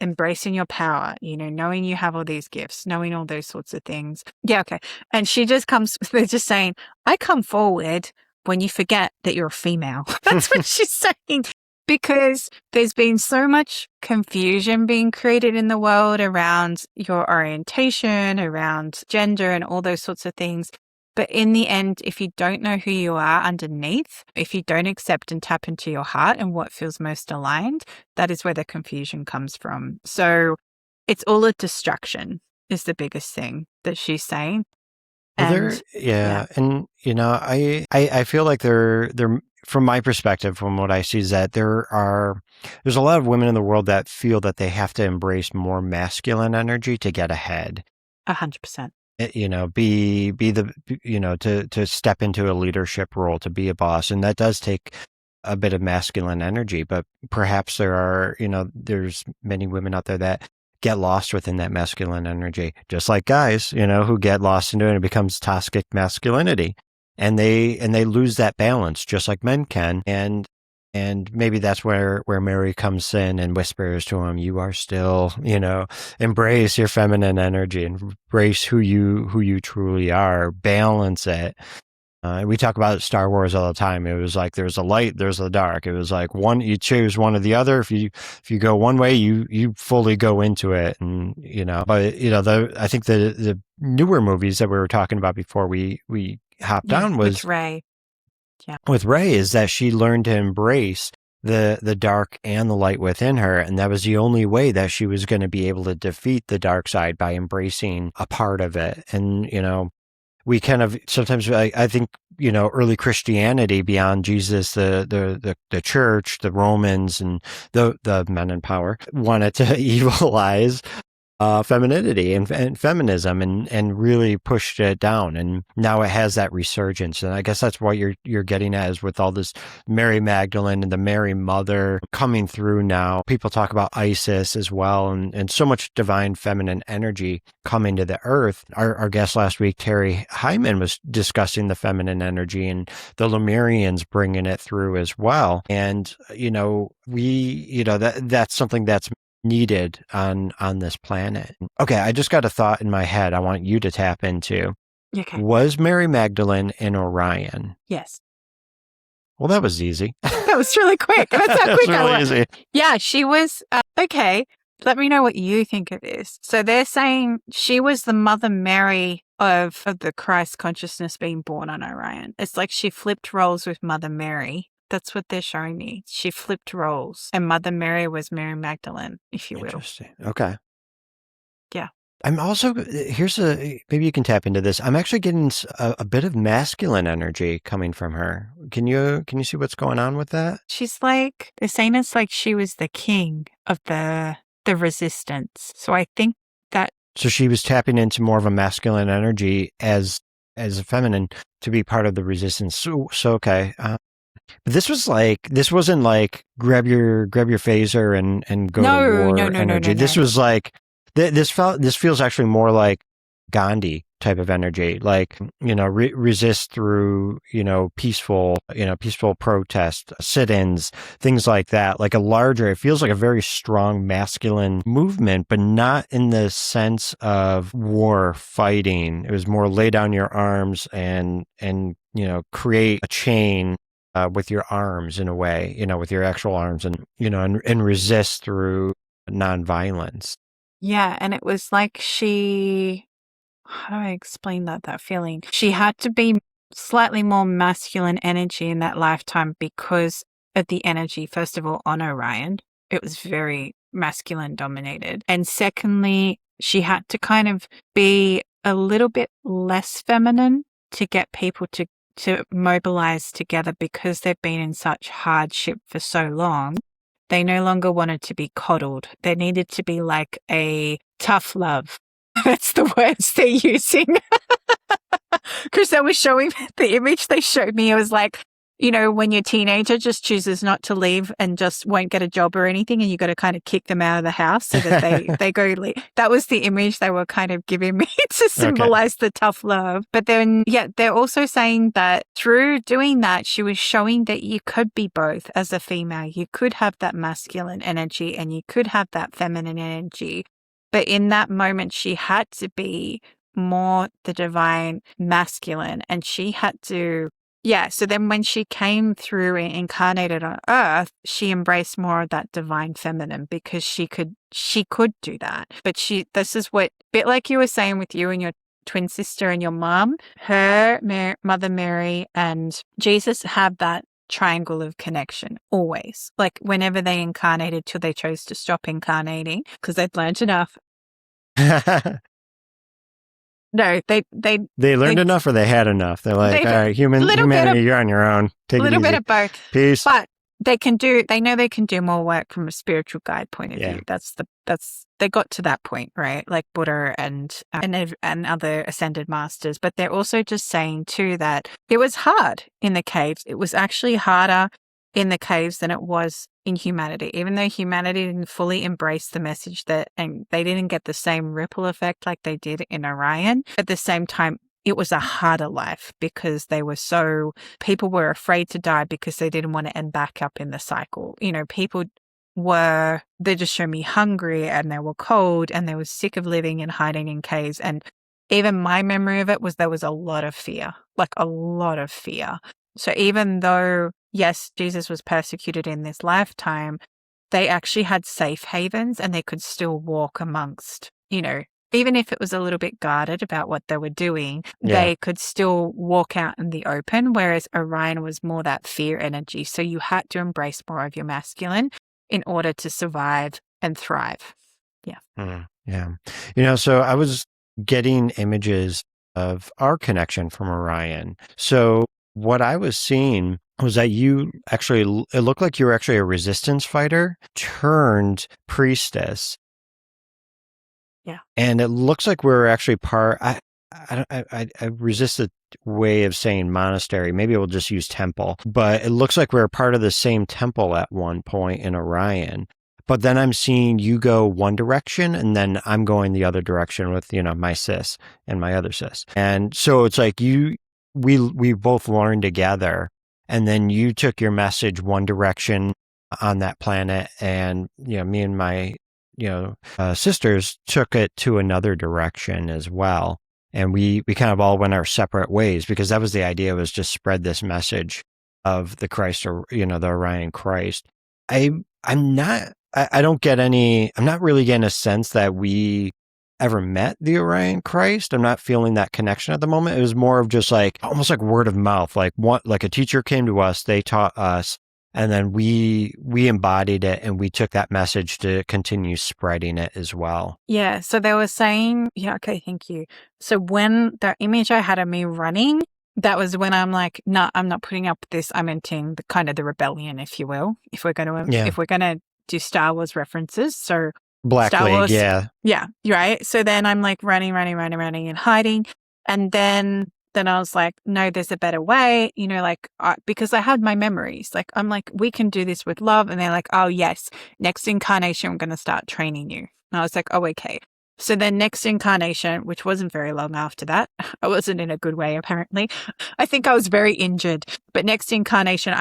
Speaker 2: embracing your power, knowing you have all these gifts, knowing all those sorts of things. Yeah, okay. And they're just saying, I come forward when you forget that you're a female. That's what she's saying. Because there's been so much confusion being created in the world around your orientation, around gender, and all those sorts of things. But in the end, if you don't know who you are underneath, if you don't accept and tap into your heart and what feels most aligned, that is where the confusion comes from. So it's all a distraction is the biggest thing that she's saying.
Speaker 1: And I feel like they're from my perspective, from what I see, is that there's a lot of women in the world that feel that they have to embrace more masculine energy to get ahead.
Speaker 2: 100%.
Speaker 1: Be the, to step into a leadership role, to be a boss. And that does take a bit of masculine energy, but perhaps there's many women out there that get lost within that masculine energy, just like guys, who get lost into it and it becomes toxic masculinity. And they lose that balance, just like men can. And maybe that's where Mary comes in and whispers to him, you are still, embrace your feminine energy, embrace who you truly are, balance it. We talk about Star Wars all the time. It was like, there's a light, there's the dark. It was like you choose one or the other. If you go one way, you fully go into it. And, but, I think the newer movies that we were talking about before we hopped on was
Speaker 2: with Rey. Yeah.
Speaker 1: With Rey, is that she learned to embrace the dark and the light within her. And that was the only way that she was going to be able to defeat the dark side, by embracing a part of it. And, we kind of sometimes I think early Christianity beyond Jesus, the church, the Romans, and the men in power wanted to evilize femininity and feminism and really pushed it down. And now it has that resurgence. And I guess that's what you're getting at is with all this Mary Magdalene and the Mary Mother coming through now. People talk about Isis as well and so much divine feminine energy coming to the earth. Our guest last week, Terry Hyman, was discussing the feminine energy and the Lemurians bringing it through as well. And, that's something that's needed on this planet. Okay, I just got a thought in my head I want you to tap into.
Speaker 2: Okay.
Speaker 1: Was Mary Magdalene in Orion?
Speaker 2: Yes.
Speaker 1: Well, that was easy.
Speaker 2: That was really quick. That's how quick I was.
Speaker 1: Easy.
Speaker 2: Yeah, she was. Okay, let me know what you think of this. So they're saying she was the Mother Mary of the Christ consciousness being born on Orion. It's like she flipped roles with Mother Mary. That's what they're showing me. She flipped roles. And Mother Mary was Mary Magdalene, if you will.
Speaker 1: Interesting. Okay.
Speaker 2: Yeah.
Speaker 1: I'm also, maybe you can tap into this. I'm actually getting a bit of masculine energy coming from her. Can you see what's going on with that?
Speaker 2: She's like, they're saying it's like she was the king of the resistance. So I think that.
Speaker 1: So she was tapping into more of a masculine energy as a feminine to be part of the resistance. So okay. But this wasn't like grab your phaser and go to war energy. This was like this feels actually more like Gandhi type of energy, like resist through peaceful protest, sit-ins, things like that. Like it feels like a very strong masculine movement, but not in the sense of war fighting. It was more lay down your arms and create a chain. With your arms in a way, with your actual arms and resist through nonviolence.
Speaker 2: Yeah. And it was like how do I explain that feeling? She had to be slightly more masculine energy in that lifetime because of the energy, first of all, on Orion. It was very masculine dominated. And secondly, she had to kind of be a little bit less feminine to get people to mobilize together because they've been in such hardship for so long. They no longer wanted to be coddled. There needed to be like a tough love. That's the words they're using. Because they were showing the image they showed me. It was like, when your teenager just chooses not to leave and just won't get a job or anything, and you got to kind of kick them out of the house so that they go leave. That was the image they were kind of giving me to symbolize the tough love. But then, they're also saying that through doing that, she was showing that you could be both as a female. You could have that masculine energy and you could have that feminine energy. But in that moment, she had to be more the divine masculine, and she had to. Yeah, so then when she came through and incarnated on Earth, she embraced more of that divine feminine because she could do that. But this is what, bit like you were saying with you and your twin sister and your mom, Mother Mary and Jesus have that triangle of connection always. Like whenever they incarnated till they chose to stop incarnating because they'd learned enough. No, they
Speaker 1: learned enough or they had enough. They're like, all right, humanity, you're on your own. Take it easy. A little bit
Speaker 2: of both.
Speaker 1: Peace.
Speaker 2: But they know they can do more work from a spiritual guide point of view. They got to that point, right? Like Buddha and other ascended masters. But they're also just saying too that it was hard in the caves. It was actually harder in the caves than it was in humanity, even though humanity didn't fully embrace the message and they didn't get the same ripple effect like they did in Orion. At the same time, it was a harder life because people were afraid to die because they didn't want to end back up in the cycle. People they just showed me hungry and they were cold and they were sick of living and hiding in caves. And even my memory of it was there was a lot of fear, like a lot of fear. So even though, yes, Jesus was persecuted in this lifetime, they actually had safe havens and they could still walk amongst, even if it was a little bit guarded about what they were doing, they could still walk out in the open, whereas Orion was more that fear energy. So you had to embrace more of your masculine in order to survive and thrive. Yeah.
Speaker 1: Yeah. So I was getting images of our connection from Orion. So what I was seeing was that it looked like you were actually a resistance fighter turned priestess.
Speaker 2: Yeah.
Speaker 1: And it looks like we're actually I resist the way of saying monastery. Maybe we'll just use temple. But it looks like we're part of the same temple at one point in Orion. But then I'm seeing you go one direction and then I'm going the other direction with, my sis and my other sis. And so it's like we both learned together, and then you took your message one direction on that planet, and, me and my, sisters took it to another direction as well. And we kind of all went our separate ways, because that was the idea, was just spread this message of the Christ, or, the Orion Christ. I'm not really getting a sense that we ever met the Orion Christ. I'm not feeling that connection at the moment. It was more of just like, almost like word of mouth, like a teacher came to us, they taught us, and then we embodied it, and we took that message to continue spreading it as well.
Speaker 2: Yeah. So they were saying, yeah, okay, thank you. So when the image I had of me running, that was when I'm like, no, I'm not putting up with this. I'm entering the kind of the rebellion, if you will, if we're gonna do Star Wars references. So
Speaker 1: Black
Speaker 2: Star
Speaker 1: League,
Speaker 2: Wars,
Speaker 1: yeah.
Speaker 2: yeah, right. So then I'm like running and hiding, and then I was like, no, there's a better way, because I had my memories. Like, I'm like, we can do this with love, and they're like, oh yes, next incarnation, I'm going to start training you. And I was like, oh, okay. So then next incarnation, which wasn't very long after that, I wasn't in a good way, apparently. I think I was very injured. But next incarnation,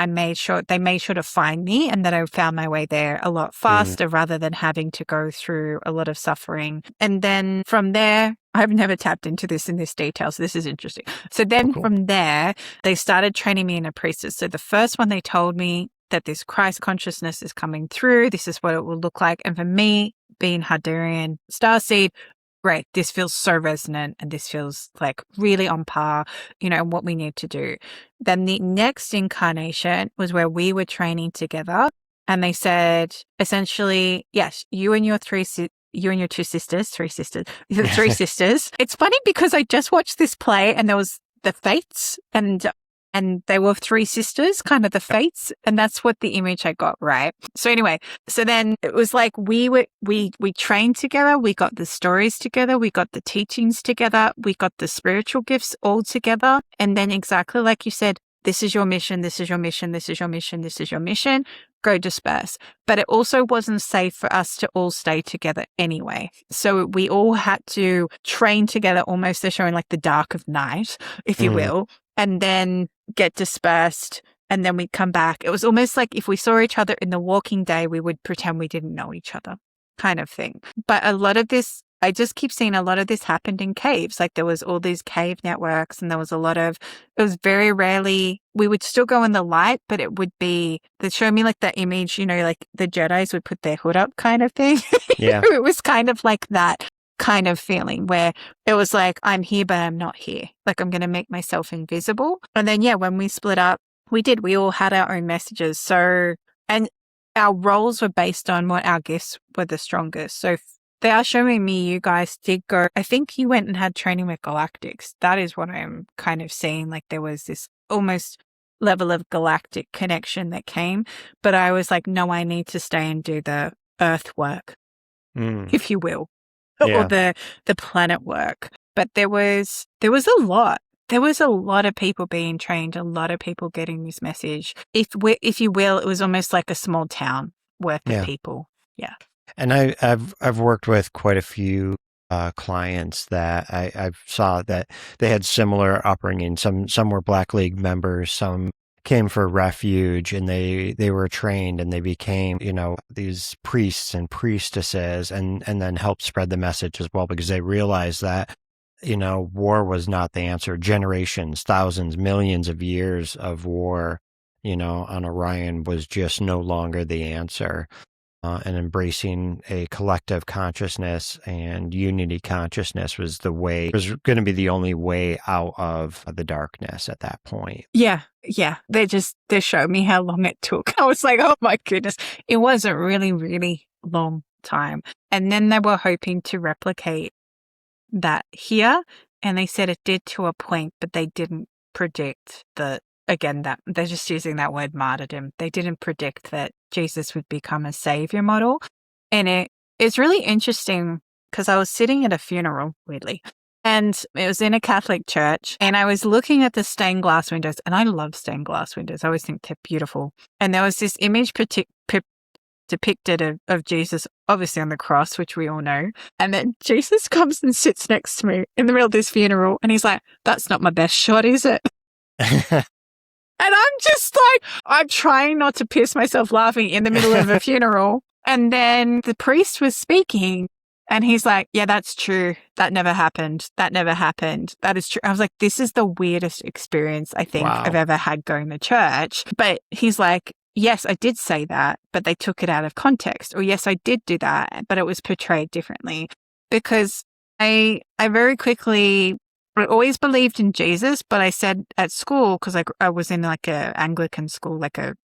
Speaker 2: they made sure to find me, and that I found my way there a lot faster rather than having to go through a lot of suffering. And then from there, I've never tapped into this in this detail, so this is interesting. So then from there, they started training me in a priestess. So the first one, they told me that this Christ consciousness is coming through. This is what it will look like. And for me, being Hadarian starseed, great, this feels so resonant, and this feels like really on par, what we need to do. Then the next incarnation was where we were training together, and they said, essentially, yes, you and your three sisters. It's funny because I just watched this play, and there was the Fates, and they were three sisters, kind of the Fates, and that's what the image I got, right? So anyway, so then it was like we trained together, we got the stories together, we got the teachings together, we got the spiritual gifts all together, and then exactly like you said, this is your mission, this is your mission, this is your mission, this is your mission, go disperse. But it also wasn't safe for us to all stay together anyway. So we all had to train together, almost they're showing like the dark of night, if you will, and then get dispersed, and then we'd come back. It was almost like if we saw each other in The Walking Day, we would pretend we didn't know each other, kind of thing. But a lot of this, I just keep seeing a lot of this happened in caves. Like there was all these cave networks, and there was it was very rarely, we would still go in the light, but it would be, they show me like that image, like the Jedis would put their hood up kind of thing.
Speaker 1: Yeah.
Speaker 2: It was kind of like that kind of feeling where it was like, I'm here, but I'm not here. Like I'm going to make myself invisible. And then, when we split up, we all had our own messages. So, and our roles were based on what our gifts were the strongest. So they are showing me you guys did go, I think you went and had training with Galactics. That is what I'm kind of seeing. Like there was this almost level of galactic connection that came, but I was like, no, I need to stay and do the earth work, if you will. Or the planet work. But there was a lot. There was a lot of people being trained, a lot of people getting this message. If you will, it was almost like a small town worth of people. Yeah.
Speaker 1: And I've worked with quite a few clients that I saw that they had similar upbringing. Some were Black League members, some came for refuge, and they were trained, and they became, these priests and priestesses, and then helped spread the message as well, because they realized that, war was not the answer. Generations, thousands, millions of years of war, on Orion was just no longer the answer. And embracing a collective consciousness and unity consciousness was going to be the only way out of the darkness at that point.
Speaker 2: Yeah. They showed me how long it took. I was like, oh my goodness, it was a really, really long time. And then they were hoping to replicate that here. And they said it did to a point, but they didn't predict that, again, that they're just using that word martyrdom. They didn't predict that Jesus would become a savior model. And it's really interesting because I was sitting at a funeral, weirdly, and it was in a Catholic church, and I was looking at the stained glass windows, and I love stained glass windows. I always think they're beautiful. And there was this image depicted of Jesus, obviously on the cross, which we all know. And then Jesus comes and sits next to me in the middle of this funeral, and he's like, "That's not my best shot, is it?" And I'm just like, I'm trying not to piss myself laughing in the middle of a funeral. And then the priest was speaking, and he's like, "Yeah, that's true. That never happened. That never happened. That is true." I was like, this is the weirdest experience I think
Speaker 1: Wow.
Speaker 2: I've ever had going to church. But he's like, "Yes, I did say that, but they took it out of context." Or, "Yes, I did do that, but it was portrayed differently." Because I very quickly, I always believed in Jesus, but I said at school, because I was in like a Anglican school, like a,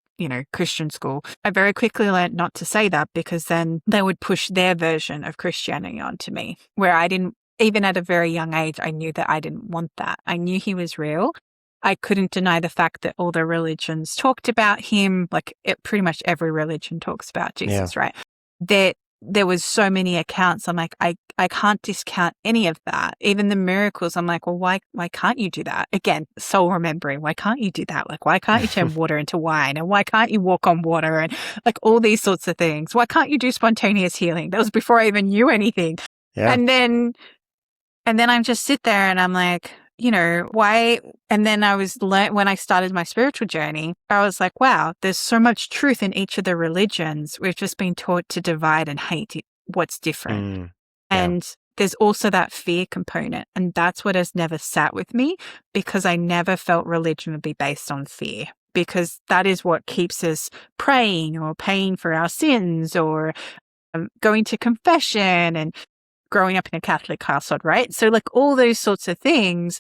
Speaker 2: Christian school, I very quickly learned not to say that, because then they would push their version of Christianity onto me, where I didn't, even at a very young age, I knew that I didn't want that. I knew he was real. I couldn't deny the fact that all the religions talked about him, pretty much every religion talks about Jesus, right? There was so many accounts. I'm like, I can't discount any of that. Even the miracles, I'm like, well, why can't you do that? Again, soul remembering, why can't you do that? Like, why can't you turn water into wine? And why can't you walk on water? And like all these sorts of things. Why can't you do spontaneous healing? That was before I even knew anything.
Speaker 1: Yeah.
Speaker 2: And then I just sit there and I'm like, why? And then when I started my spiritual journey, I was like, wow, there's so much truth in each of the religions. We've just been taught to divide and hate what's different.
Speaker 1: Yeah.
Speaker 2: And there's also that fear component. And that's what has never sat with me, because I never felt religion would be based on fear, because that is what keeps us praying or paying for our sins or going to confession and growing up in a Catholic household, right? So like all those sorts of things.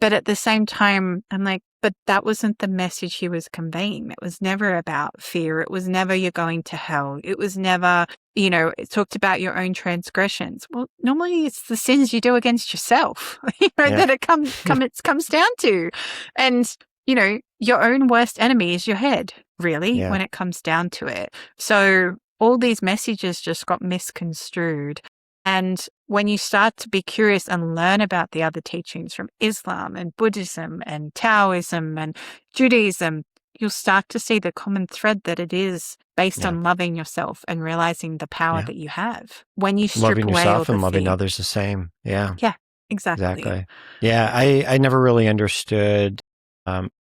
Speaker 2: But at the same time, I'm like, but that wasn't the message he was conveying. It was never about fear. It was never you're going to hell. It was never, it talked about your own transgressions. Well, normally it's the sins you do against yourself, that it comes down to. And, your own worst enemy is your head, really, when it comes down to it. So all these messages just got misconstrued. And when you start to be curious and learn about the other teachings from Islam and Buddhism and Taoism and Judaism, you'll start to see the common thread that it is based on loving yourself and realizing the power that you have. When you strip
Speaker 1: loving
Speaker 2: away
Speaker 1: yourself
Speaker 2: all
Speaker 1: and
Speaker 2: the
Speaker 1: loving
Speaker 2: fear.
Speaker 1: others the same. Yeah.
Speaker 2: Yeah, exactly.
Speaker 1: Yeah, I never really understood.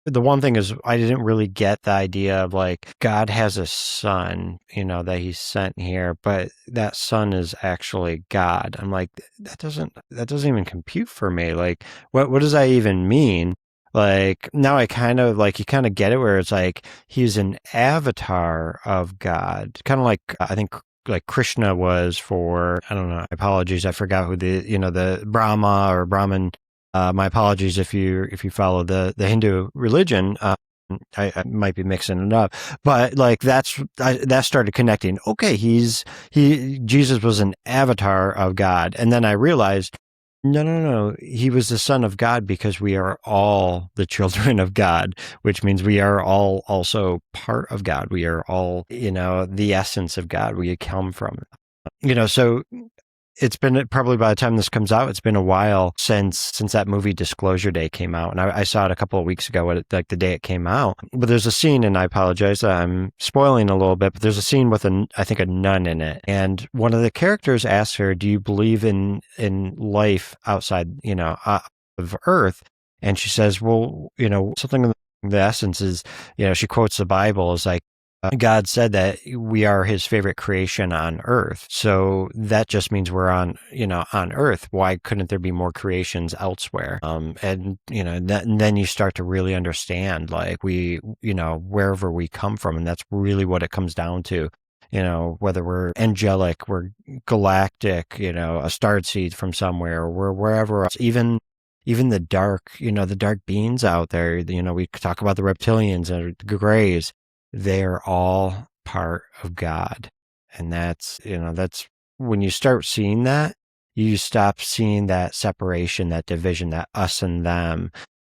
Speaker 1: The one thing is I didn't really get the idea of like God has a son, that he sent here, but that son is actually God. I'm like, that doesn't even compute for me. Like, what does that even mean? Like now I kind of you kind of get it, where it's like he's an avatar of God, kind of like I think like Krishna was for, I don't know, apologies, I forgot who the Brahma or Brahman. My apologies if you follow the Hindu religion. I might be mixing it up, but like that started connecting. Okay, Jesus was an avatar of God, and then I realized, no, he was the son of God, because we are all the children of God, which means we are all also part of God. We are all, the essence of God. We come from, so. It's been probably, by the time this comes out, it's been a while since that movie Disclosure Day came out. And I saw it a couple of weeks ago, like the day it came out. But there's a scene, and I apologize, I'm spoiling a little bit, but there's a scene with I think a nun in it. And one of the characters asks her, do you believe in life outside, of Earth? And she says, well, something of the essence is, she quotes the Bible as like, God said that we are his favorite creation on earth. So that just means we're on earth. Why couldn't there be more creations elsewhere? And then you start to really understand, like wherever we come from. And that's really what it comes down to. Whether we're angelic, we're galactic, a starseed from somewhere, or we're wherever else, even the dark, the dark beings out there, we talk about the reptilians or the grays. They're all part of God. And that's when you start seeing that, you stop seeing that separation, that division, that us and them,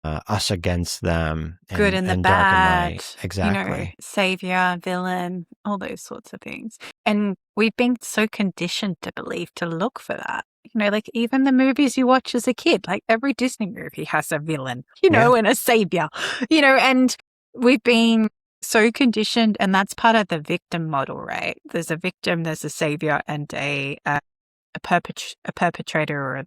Speaker 1: us against them,
Speaker 2: Good and the
Speaker 1: and dark and
Speaker 2: bad,
Speaker 1: light. Exactly.
Speaker 2: savior, villain, all those sorts of things. And we've been so conditioned to believe, to look for that. Like even the movies you watch as a kid, like every Disney movie has a villain, and a savior, and we've been so conditioned, and that's part of the victim model, right? There's a victim, there's a savior, and a perpetrator or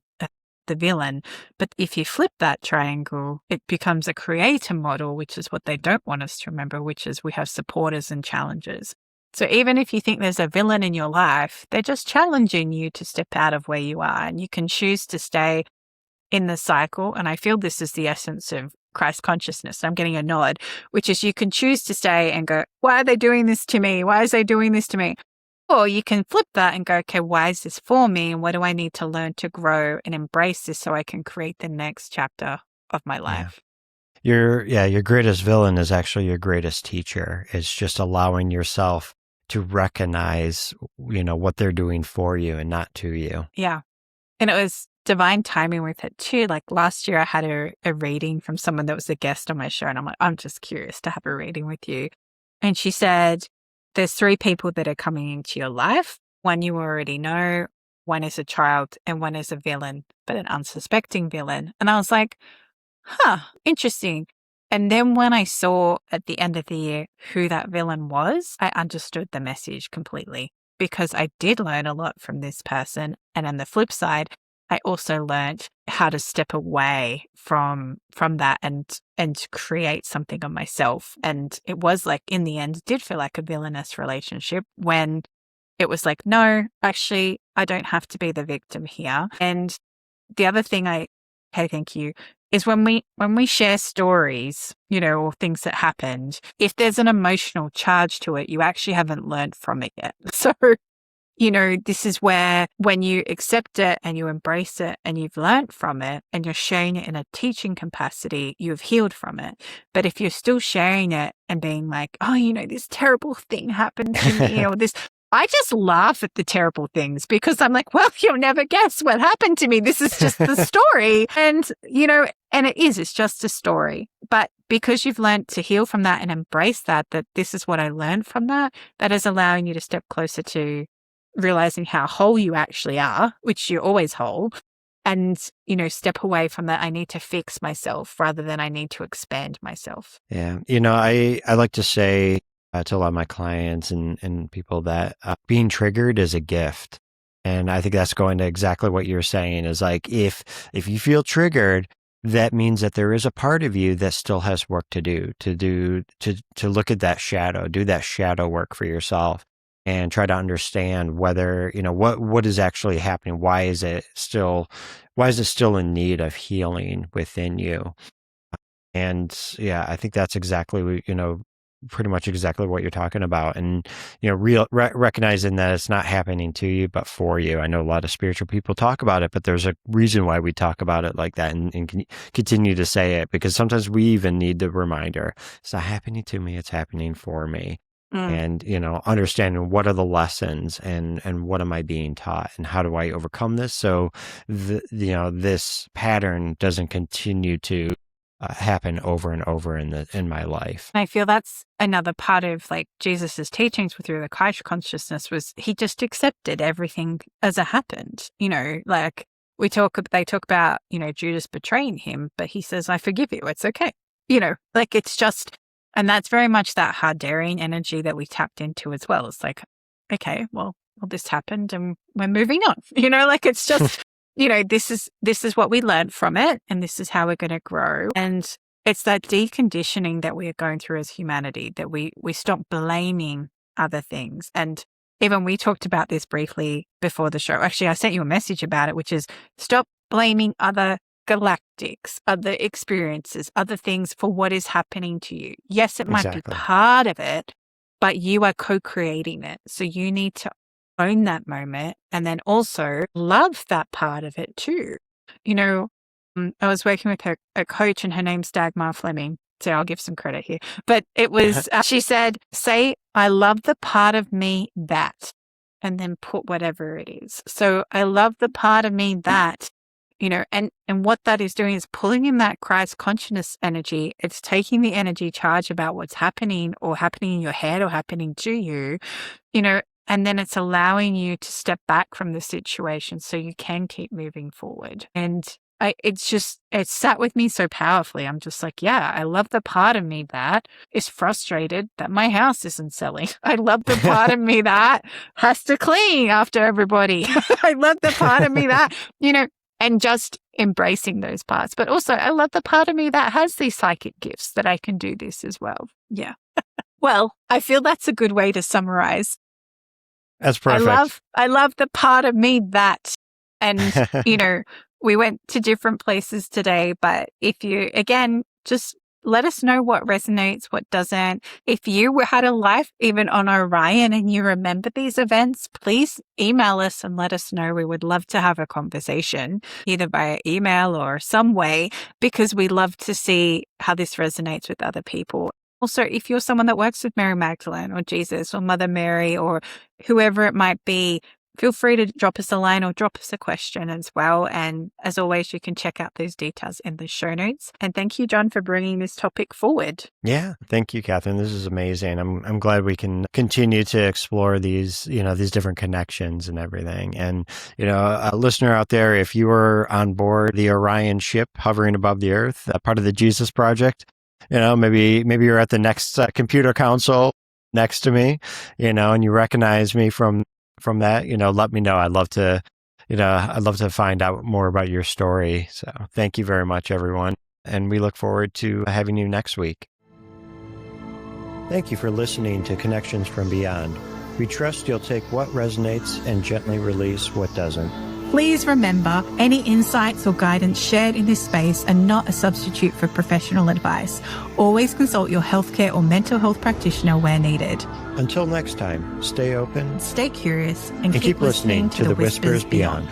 Speaker 2: the villain. But if you flip that triangle, it becomes a creator model, which is what they don't want us to remember, which is we have supporters and challengers. So even if you think there's a villain in your life, they're just challenging you to step out of where you are, and you can choose to stay in the cycle. And I feel this is the essence of Christ consciousness. I'm getting a nod, which is you can choose to stay and go, why are they doing this to me? Why is they doing this to me? Or you can flip that and go, okay, why is this for me? And what do I need to learn to grow and embrace this so I can create the next chapter of my life?
Speaker 1: Your greatest villain is actually your greatest teacher. It's just allowing yourself to recognize, what they're doing for you and not to you.
Speaker 2: Yeah. And it was divine timing with it too. Like last year I had a reading from someone that was a guest on my show, and I'm like, I'm just curious to have a reading with you. And she said, there's 3 people that are coming into your life. One you already know, one is a child, and one is a villain, but an unsuspecting villain. And I was like, interesting. And then when I saw at the end of the year who that villain was, I understood the message completely, because I did learn a lot from this person. And on the flip side, I also learned how to step away from that and create something of myself. And it was like, in the end, it did feel like a villainous relationship when it was like, no, actually, I don't have to be the victim here. And the other thing thank you, is when we share stories, or things that happened, if there's an emotional charge to it, you actually haven't learned from it yet. So, this is where when you accept it and you embrace it and you've learned from it and you're sharing it in a teaching capacity, you've healed from it. But if you're still sharing it and being like, oh, this terrible thing happened to me or this, I just laugh at the terrible things because I'm like, well, you'll never guess what happened to me. This is just the story. And, and it's just a story. But because you've learned to heal from that and embrace that this is what I learned from that is allowing you to step closer to realizing how whole you actually are, which you're always whole, and, step away from that. I need to fix myself rather than I need to expand myself.
Speaker 1: Yeah. I like to say to a lot of my clients and people that being triggered is a gift. And I think that's going to exactly what you're saying is like, if you feel triggered, that means that there is a part of you that still has work to do, to look at that shadow, do that shadow work for yourself. And try to understand whether, what is actually happening. Why is it still in need of healing within you? And I think that's exactly, pretty much exactly what you're talking about. And, recognizing that it's not happening to you, but for you. I know a lot of spiritual people talk about it, but there's a reason why we talk about it like that and continue to say it, because sometimes we even need the reminder. It's not happening to me. It's happening for me. And, understanding what are the lessons and what am I being taught and how do I overcome this? So, this pattern doesn't continue to happen over and over in my life.
Speaker 2: I feel that's another part of like Jesus's teachings through the Christ consciousness was he just accepted everything as it happened. Like they talk about, Judas betraying him, but he says, I forgive you. It's okay. Like it's just, and that's very much that hard-daring energy that we tapped into as well. It's like, okay, well, this happened and we're moving on. Like it's just, this is what we learned from it and this is how we're going to grow. And it's that deconditioning that we are going through as humanity, that we stop blaming other things. And even we talked about this briefly before the show. Actually, I sent you a message about it, which is stop blaming other galactics, other experiences, other things for what is happening to you. Yes, it might be part of it, but you are co-creating it. So you need to own that moment and then also love that part of it too. I was working with a coach and her name's Dagmar Fleming. So I'll give some credit here. But it was, she said, say, I love the part of me that. and then put whatever it is. So I love the part of me that, and what that is doing is pulling in that Christ consciousness energy. It's taking the energy charge about what's happening or happening in your head or happening to you, and then it's allowing you to step back from the situation so you can keep moving forward. And it sat with me so powerfully. I'm just like, yeah, I love the part of me that is frustrated that my house isn't selling. I love the part of me that has to clean after everybody. I love the part of me that, and just embracing those parts. But also, I love the part of me that has these psychic gifts that I can do this as well. Yeah. Well, I feel that's a good way to summarize.
Speaker 1: That's perfect.
Speaker 2: I love the part of me that, and, we went to different places today, but if you, again, just let us know what resonates, what doesn't. If you had a life even on Orion and you remember these events, please email us and let us know. We would love to have a conversation, either via email or some way, because we love to see how this resonates with other people. Also, if you're someone that works with Mary Magdalene or Jesus or Mother Mary or whoever it might be, feel free to drop us a line or drop us a question as well. And as always, you can check out those details in the show notes. And thank you, John, for bringing this topic forward.
Speaker 1: Yeah. Thank you, Catherine. This is amazing. I'm glad we can continue to explore these, these different connections and everything. And, a listener out there, if you were on board the Orion ship hovering above the earth, part of the Jesus Project, maybe you're at the next computer console next to me, and you recognize me from that, let me know. I'd love to find out more about your story. So thank you very much, everyone. And we look forward to having you next week. Thank you for listening to Connections from Beyond. We trust you'll take what resonates and gently release what doesn't.
Speaker 2: Please remember, any insights or guidance shared in this space are not a substitute for professional advice. Always consult your healthcare or mental health practitioner where needed.
Speaker 1: Until next time, stay open,
Speaker 2: stay curious, and
Speaker 1: keep listening to the Whispers Beyond.